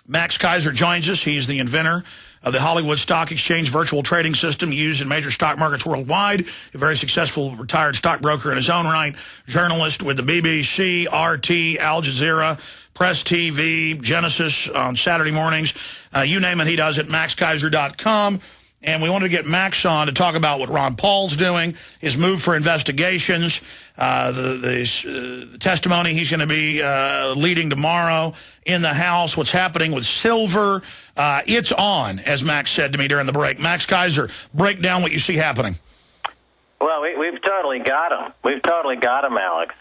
Max Keiser joins us. He's the inventor of the Hollywood Stock Exchange virtual trading system used in major stock markets worldwide. A very successful retired stockbroker in his own right, journalist with the BBC, RT, Al Jazeera, Press TV, Genesis on Saturday mornings. You name it, he does it, max-keiser.com. And we wanted to get Max on to talk about what Ron Paul's doing, his move for investigations, the testimony he's going to be leading tomorrow in the House, what's happening with silver. It's on, as Max said to me during the break. Max Keiser, break down what you see happening. Well, we've totally got him. We've totally got him, Alex.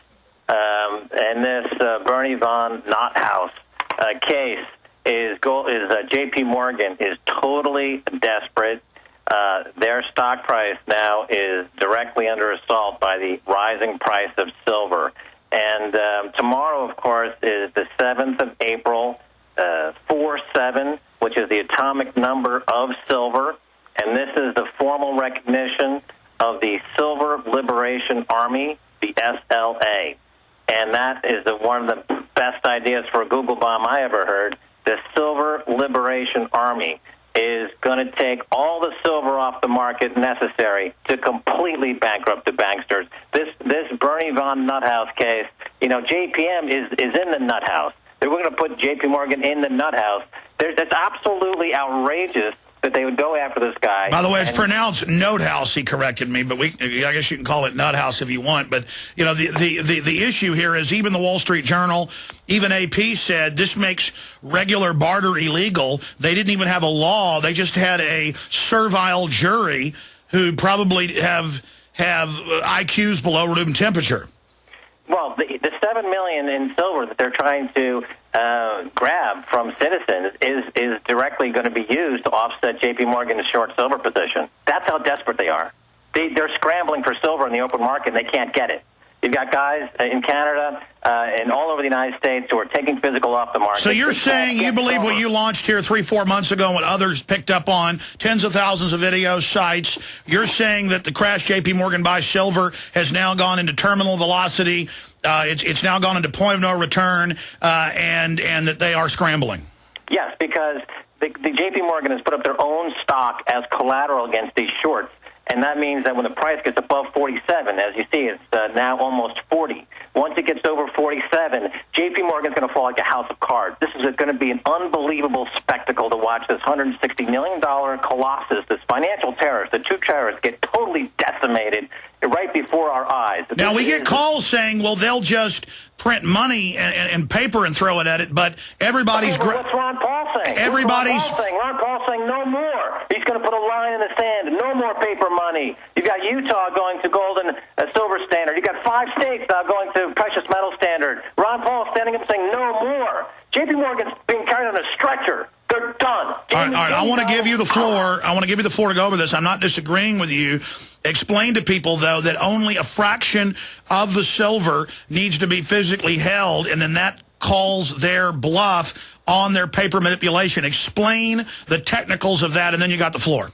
And this Bernie von Nothaus case is J.P. Morgan is totally desperate. Their stock price now is directly under assault by the rising price of silver. And tomorrow, of course, is the 7th of April, 4-7, which is the atomic number of silver. And this is the formal recognition of the Silver Liberation Army, the SLA. And that is one of the best ideas for a Google bomb I ever heard. The Silver Liberation Army is going to take all the silver off the market necessary to completely bankrupt the banksters. This Bernie von Nothaus case, you know, JPM is in the nut house. We're going to put JP Morgan in the nut house. It's absolutely outrageous that they would go after this guy. By the way, it's pronounced Note House. He corrected me, but I guess you can call it Nut House if you want. But you know, the issue here is even the Wall Street Journal, even AP said this makes regular barter illegal. They didn't even have a law; they just had a servile jury who probably have IQs below room temperature. Well, the $7 million in silver that they're trying to grab from citizens is directly going to be used to offset J.P. Morgan's short silver position. That's how desperate they are. They're scrambling for silver in the open market, and they can't get it. You've got guys in Canada and all over the United States who are taking physical off the market. So you're saying you believe what you launched here 3-4 months ago and what others picked up on, tens of thousands of videos, sites. You're saying that the crash J.P. Morgan buy silver has now gone into terminal velocity. It's now gone into point of no return, and that they are scrambling. Yes, because the J.P. Morgan has put up their own stock as collateral against these shorts. And that means that when the price gets above 47, as you see, it's now almost 40. Once it gets over 47, J.P. Morgan's going to fall like a house of cards. This is going to be an unbelievable spectacle to watch this $160 million colossus, this financial terrorist, the two terrorists, get totally decimated right before our eyes. Now, we get calls saying, well, they'll just print money and paper and throw it at it, but everybody's... What's Ron Paul saying? Ron Paul saying no more. He's going to put a line in the sand. No more paper money. You've got Utah going to gold and silver standard. You've got 5 states now going to precious metal standard. Ron Paul standing up saying no more. J.P. Morgan's being carried on a stretcher. They're done. All right, I want to give you the floor. I want to give you the floor to go over this. I'm not disagreeing with you. Explain to people, though, that only a fraction of the silver needs to be physically held, and then that calls their bluff on their paper manipulation. Explain the technicals of that, and then you got the floor.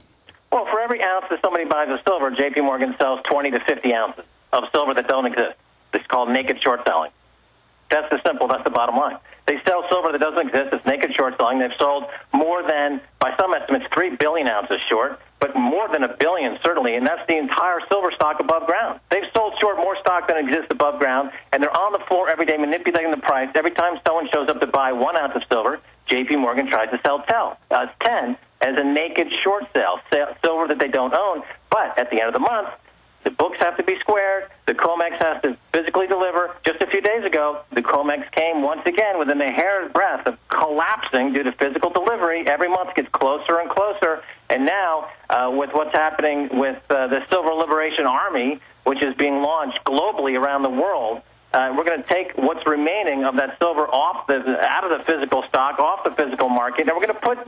Well, for every ounce that somebody buys of silver, J.P. Morgan sells 20 to 50 ounces of silver that don't exist. It's called naked short selling. That's the simple. That's the bottom line. They sell silver that doesn't exist. It's naked short selling. They've sold more than, by some estimates, 3 billion ounces short, but more than 1 billion, certainly, and that's the entire silver stock above ground. They've sold short more stock than exists above ground, and they're on the floor every day manipulating the price. Every time someone shows up to buy 1 ounce of silver, J.P. Morgan tries to sell 10 as a naked short sale, silver that they don't own. But at the end of the month, the books have to be squared. The COMEX has to physically deliver. Just a few days ago, the COMEX came once again within a hair's breadth of collapsing due to physical delivery. Every month gets closer and closer. And now, with what's happening with the Silver Liberation Army, which is being launched globally around the world, we're going to take what's remaining of that silver out of the physical stock, off the physical market, and we're going to put,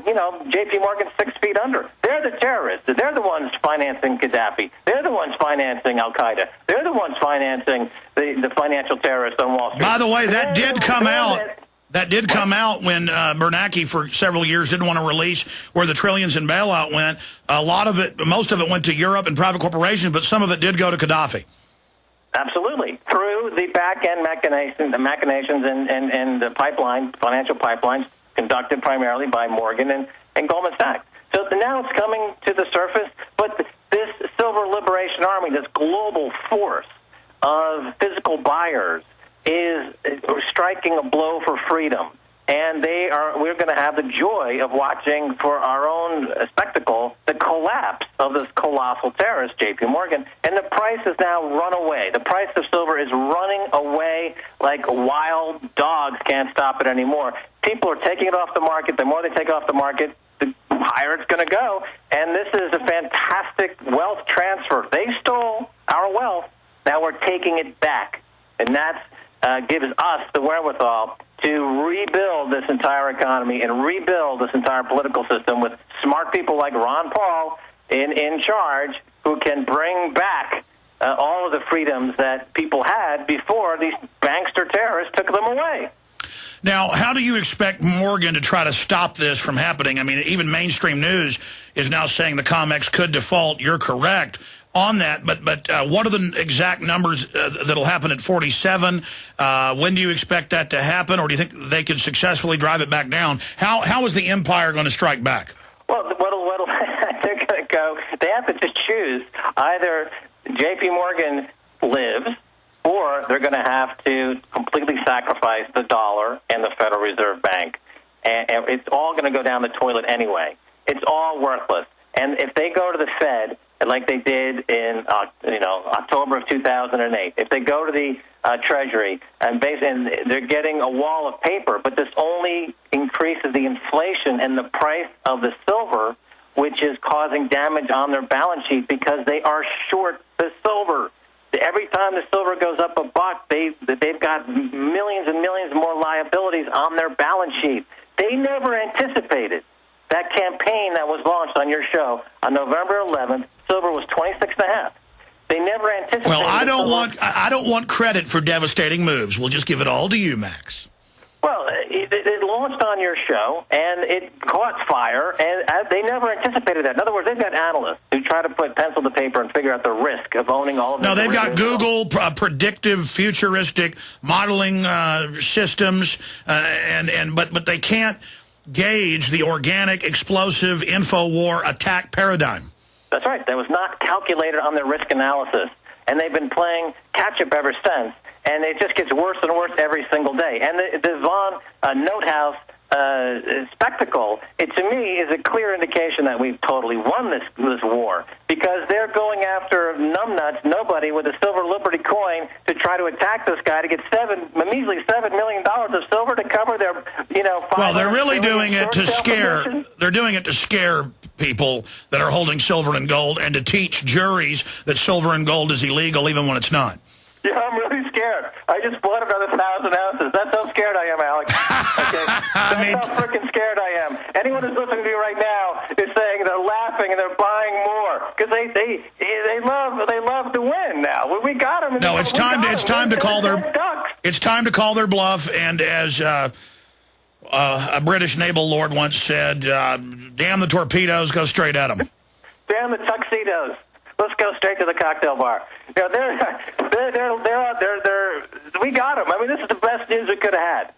J.P. Morgan 6 feet under. They're the terrorists. They're the ones financing Gaddafi. They're the ones financing Al-Qaeda. They're the ones financing the financial terrorists on Wall Street. By the way, that did come out. That did come out when Bernanke for several years didn't want to release where the trillions in bailout went. A lot of it, most of it went to Europe and private corporations, but some of it did go to Gaddafi. Absolutely. Through the back-end machinations and the financial pipelines conducted primarily by Morgan and Goldman Sachs. So now it's coming to the surface, but this Silver Liberation Army, this global force of physical buyers, is striking a blow for freedom. And we're going to have the joy of watching for our own spectacle the collapse of this colossal terrorist, J.P. Morgan. And the price has now run away. The price of silver is running away like wild dogs. Can't stop it anymore. People are taking it off the market. The more they take it off the market, the higher it's going to go. And this is a fantastic wealth transfer. They stole our wealth. Now we're taking it back. And that gives us the wherewithal to rebuild this entire economy and rebuild this entire political system with smart people like Ron Paul in charge, who can bring back all of the freedoms that people had before these bankster terrorists took them away. Now, how do you expect Morgan to try to stop this from happening? I mean, even mainstream news is now saying the COMEX could default. You're correct on that, but what are the exact numbers that'll happen at 47? When do you expect that to happen, or do you think they could successfully drive it back down? How is the empire going to strike back? Well, what'll they're going to go. They have to just choose either J.P. Morgan lives, or they're going to have to completely sacrifice the dollar and the Federal Reserve Bank, and it's all going to go down the toilet anyway. It's all worthless. And if they go to the Fed, like they did in October of 2008, if they go to the Treasury and they're getting a wall of paper, but this only increases the inflation and the price of the silver, which is causing damage on their balance sheet because they are short the silver. Every time the silver goes up a buck, they've got millions and millions more liabilities on their balance sheet. They never anticipated that campaign that was launched on your show on November 11th. Silver was 26.5. They never anticipated. Well, I don't want credit for devastating moves. We'll just give it all to you, Max. Well, it launched on your show, and it caught fire, and they never anticipated that. In other words, they've got analysts who try to put pencil to paper and figure out the risk of owning all of this. No, they've got Google, predictive, futuristic modeling systems, but they can't gauge the organic, explosive, info-war attack paradigm. That's right. That was not calculated on their risk analysis, and they've been playing catch-up ever since. And it just gets worse and worse every single day. And the Von Notehouse spectacle, to me, is a clear indication that we've totally won this war, because they're going after numbnuts, nobody, with a silver Liberty coin to try to attack this guy to get a measly $7 million of silver to cover their, Well, they're really doing it to scare. They're doing it to scare people that are holding silver and gold, and to teach juries that silver and gold is illegal, even when it's not. Yeah, I'm really scared. I just bought another 1,000 ounces. That's how scared I am, Alex. Okay? That's how freaking scared I am. Anyone who's listening to me right now is saying they're laughing and they're buying more because they love to win. Now we got them. No, it's time to call their bluff. And as a British naval lord once said, "Damn the torpedoes, go straight at them." Damn the tuxedos. Let's go straight to the cocktail bar. They're out there. We got them. I mean, this is the best news we could have had.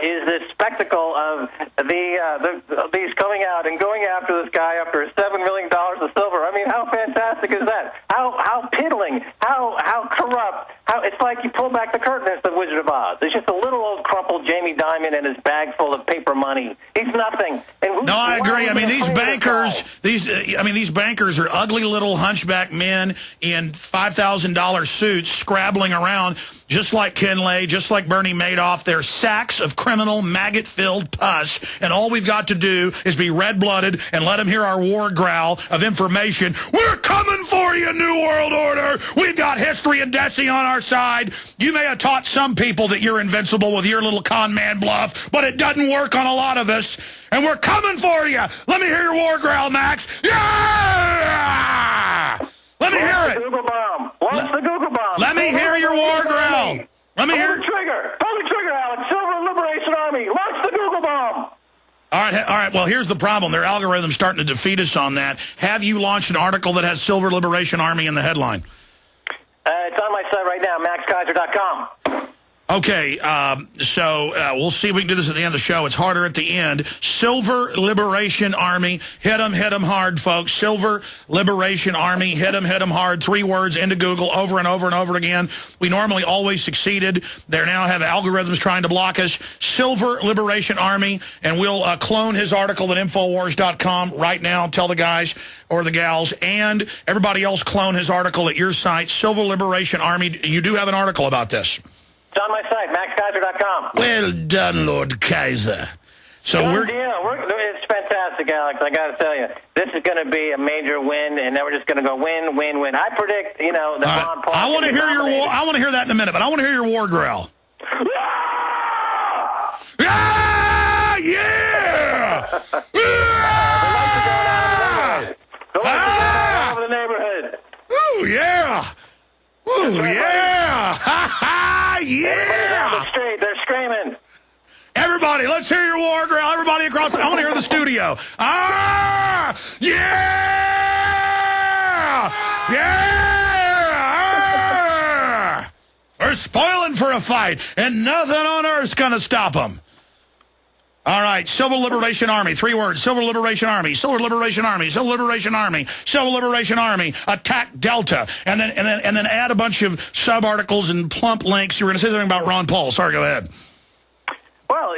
Is this spectacle of these coming out and going after this guy after $7 million of silver? I mean, how fantastic is that? How piddling? How corrupt? It's like you pull back the curtain. It's the Wizard of Oz. It's just a little old crumpled Jamie Dimon and his bag full of paper money. He's nothing. And no, I agree. I mean, these bankers are ugly little hunchback men in $5,000 suits scrabbling around, just like Ken Lay, just like Bernie Madoff. They're sacks of criminal, maggot-filled pus, and all we've got to do is be red-blooded and let them hear our war growl of information. We're coming for you, New World Order! We've got history and destiny on our side. You may have taught some people that you're invincible with your little con man bluff, but it doesn't work on a lot of us, and we're coming for you! Let me hear your war growl, Max! Yeah! Let me hear it! Google bomb. What's the Google bomb? Let me hear your war growl! Let me hear. Pull the trigger, Alex. Silver Liberation Army. Launch the Google bomb. All right. Well, here's the problem. Their algorithm's starting to defeat us on that. Have you launched an article that has Silver Liberation Army in the headline? It's on my site right now, max-keiser.com. Okay, so we'll see if we can do this at the end of the show. It's harder at the end. Silver Liberation Army. Hit them hard, folks. Silver Liberation Army. Hit them hard. 3 words into Google over and over and over again. We normally always succeeded. They now have algorithms trying to block us. Silver Liberation Army. And we'll clone his article at Infowars.com right now. Tell the guys or the gals. And everybody else clone his article at your site. Silver Liberation Army. You do have an article about this. It's on my site, max-keiser.com. Well done, Lord Kaiser. So it's fantastic, Alex. I got to tell you, this is going to be a major win, and then we're just going to go win, win, win. I predict, that Ron Paul. I want to hear your war. I want to hear that in a minute, but I want to hear your war growl. Ah, yeah! The lights are going all over the neighborhood. Ooh, yeah! Ooh, yeah! Ha ha! Yeah! On the street, they're screaming. Everybody, let's hear your war growl. Everybody across the... I want to hear the studio. Ah! Yeah! Yeah! Ah! They're spoiling for a fight, and nothing on earth's going to stop them. All right, Civil Liberation Army, 3 words. Civil Liberation Army, Civil Liberation Army, Civil Liberation Army, Civil Liberation Army, attack Delta, and then add a bunch of sub-articles and plump links. You were going to say something about Ron Paul. Sorry, go ahead. Well,